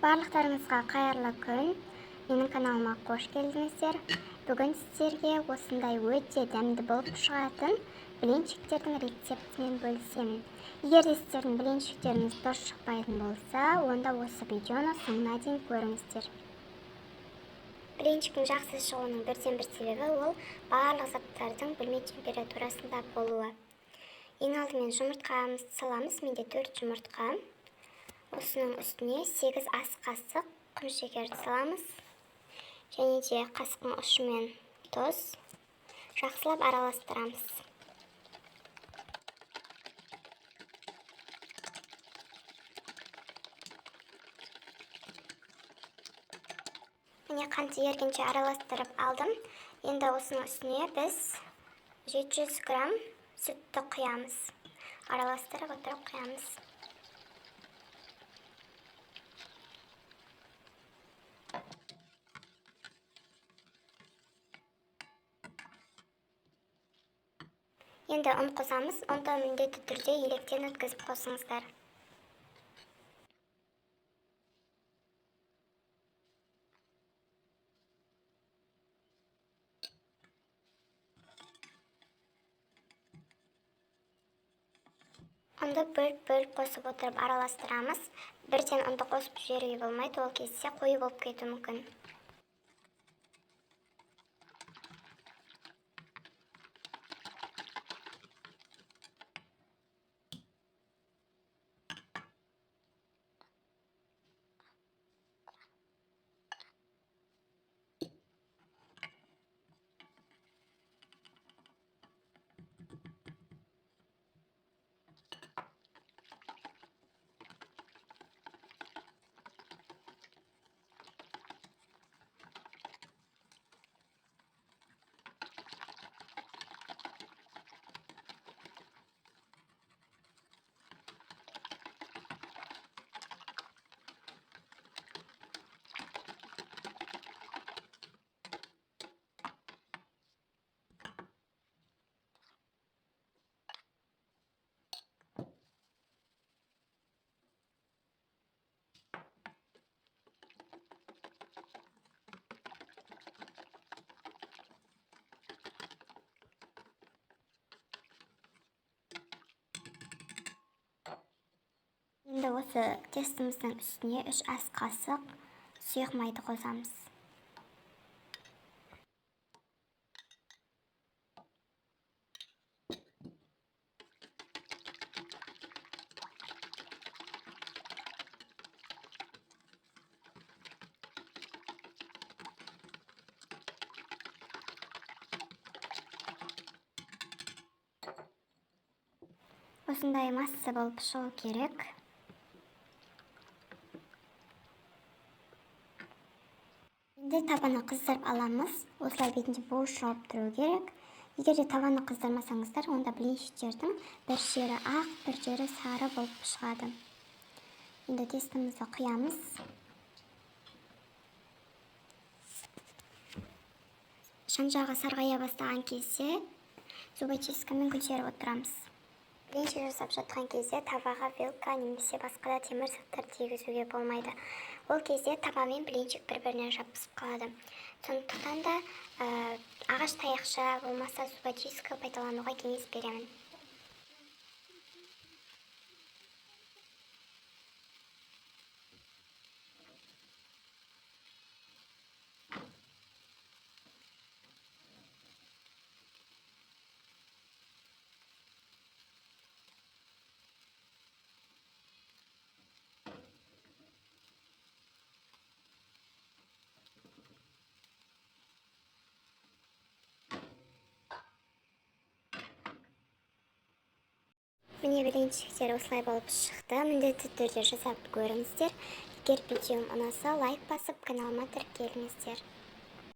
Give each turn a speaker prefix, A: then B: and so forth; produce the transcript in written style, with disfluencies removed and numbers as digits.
A: Барлықтарыңызға қайырлы күн. Менің каналыма қош келдіңіздер. Бүгін сіздерге осындай өте дәмді болып шығатын блинчиктердің рецептімен бөлісемін. Егер де сіздердің блинчиктеріңіз дұрыс шықпайтын болса, онда осы видеоны соңына дейін көріңіздер. Блинчиктің жақсы шығуының бірден-бір себебі ол барлық заттардың бөлме температурасында болуы. Ең алдымен жұмыртқамызды саламыз. Менде 4 жұмыртқа. Осының үстіне 8 ас қасық құм шекерді саламыз. Және де қасықтың ұшымен тұз. Жақсылап араластырамыз. Міне қанты ергенше араластырып алдым. Енді осының үстіне біз 700 грамм сүтті құямыз. Араластырып отырып құямыз. Енді ұн қосамыз. Ұнды міндетті түрде електен өткізіп қосыңыздар. Ұнды бөліп қосып отырып араластырамыз. Бірден ұнды қосып жіберуге болмайды, ол кезде қою болып кетуі мүмкін. Енді осы тестіміздің үстіне 3 ас қасық сұйық майды қосамыз. Осындай масса болып шығу керек. Енді табаны қыздырып аламыз. Осылай бетінде буы шығып тұру керек. Егер де табаны қыздырмасаңыздар, онда блинчиктердің бір жері ақ, бір жері сары болып шығады. Енді тестімізді құямыз. Жан-жағы сарғая бастаған кезде зубочисткамен көтеріп отырамыз. Блинчик жасап жатқан кезде табаға вилка немесе басқа да темір заттар тигізуге болмайды. Ол кезде таба мен блинчик бір-біріне жабысып қалады. Сондықтан да ағаш таяқша болмаса зубочистка пайдалануға кеңес беремін. Міне блинчиктер осылай болып шықты. Міндетті түрде жасап көріңіздер. Егер видеом ұнаса, лайк басып, каналыма тіркеліңіздер.